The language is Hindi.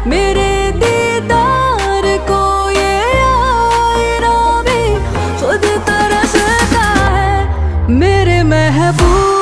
मेरे दीदार को ये आईना भी खुद तरसता है। मेरे महबूब